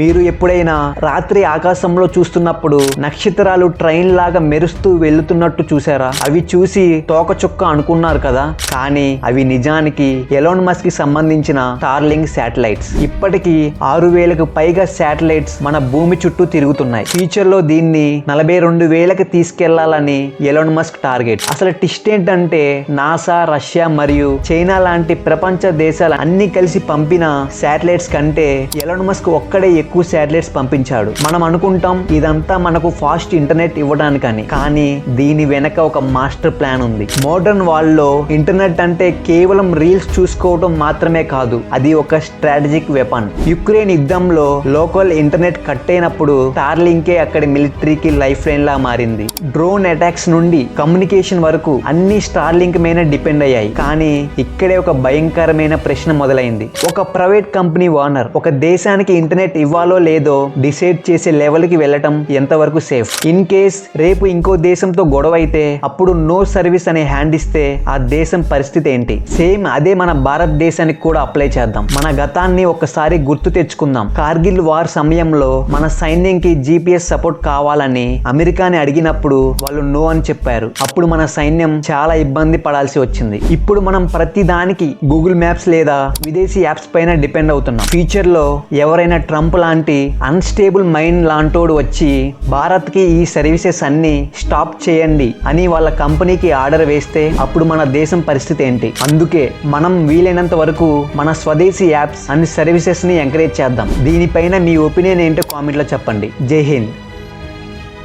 మీరు ఎప్పుడైనా రాత్రి ఆకాశంలో చూస్తున్నప్పుడు నక్షత్రాలు ట్రైన్ లాగా మెరుస్తూ వెళ్తున్నట్టు చూసారా? అవి చూసి తోకచుక్క అనుకున్నారు కదా, కానీ అవి నిజానికి ఎలాన్ మస్క్ కి సంబంధించిన స్టార్లింక్ శాటిలైట్స్. ఇప్పటికీ 6,000కు పైగా శాటిలైట్స్ మన భూమి చుట్టూ తిరుగుతున్నాయి. ఫ్యూచర్ లో దీన్ని 42,000కి తీసుకెళ్లాలని ఎలాన్ మస్క్ టార్గెట్. అసలు టిస్ట్ ఏంటంటే నాసా, రష్యా మరియు చైనా లాంటి ప్రపంచ దేశాలు అన్ని కలిసి పంపిన శాటిలైట్స్ కంటే ఎలాన్ మస్క్ ఒక్కడే ఎక్కువ శాటిలైట్స్ పంపించాడు. మనం అనుకుంటాం ఇదంతా మనకు ఫాస్ట్ ఇంటర్నెట్ ఇవ్వడానికని, కానీ దీని వెనక ఒక మాస్టర్ ప్లాన్ ఉంది. మోడర్న్ వరల్డ్ లో ఇంటర్నెట్ అంటే కేవలం రీల్స్ చూసుకోవడం మాత్రమే కాదు, అది ఒక స్ట్రాటజిక్ వెపన్. యుక్రెయిన్ యుద్ధంలో లోకల్ ఇంటర్నెట్ కట్ అయినప్పుడు స్టార్లింకే అక్కడి మిలిటరీకి లైఫ్ లైన్ లా మారింది. డ్రోన్ అటాక్స్ నుండి కమ్యూనికేషన్ వరకు అన్ని స్టార్లింక్ మీద డిపెండ్ అయ్యాయి. కానీ ఇక్కడే ఒక భయంకరమైన ప్రశ్న మొదలైంది. ఒక ప్రైవేట్ కంపెనీ ఓనర్ ఒక దేశానికి ఇంటర్నెట్ ఇవ్వాలో లేదో డిసైడ్ చేసే లెవెల్ కి వెళ్ళటం ఎంతవరకు సేఫ్? ఇన్ కేస్ రేపు ఇంకో దేశంతో గొడవ అయితే అప్పుడు నో సర్వీస్ అనే హ్యాండ్ ఇస్తే ఆ దేశం పరిస్థితి ఏంటి? సేమ్ అదే మన భారతదేశానికి కూడా అప్లై చేద్దాం. మన గతాన్ని ఒక్కసారి గుర్తు తెచ్చుకుందాం. కార్గిల్ వార్ సమయంలో మన సైన్యంకి GPS సపోర్ట్ కావాలని అమెరికాని అడిగినప్పుడు వాళ్ళు నో అని చెప్పారు. అప్పుడు మన సైన్యం చాలా ఇబ్బంది పడాల్సి వచ్చింది. ఇప్పుడు మనం ప్రతి దానికి గూగుల్ మ్యాప్స్ లేదా విదేశీ యాప్స్ పైన డిపెండ్ అవుతున్నాం. ఫ్యూచర్ లో ఎవరైనా ట్రంప్ లాంటి అన్స్టేబుల్ మైండ్ లాంటోడు వచ్చి భారత్ కి ఈ సర్వీసెస్ అన్ని స్టాప్ చేయండి అని వాళ్ళ కంపెనీకి ఆర్డర్ వేస్తే అప్పుడు మన దేశం పరిస్థితి ఏంటి? అందుకే మనం వీలైనంత వరకు మన స్వదేశీ యాప్స్ అండ్ సర్వీసెస్ ని ఎంకరేజ్ చేద్దాం. దీనిపైన మీ ఒపీనియన్ ఏంటో కామెంట్ లో చెప్పండి. జై హింద్.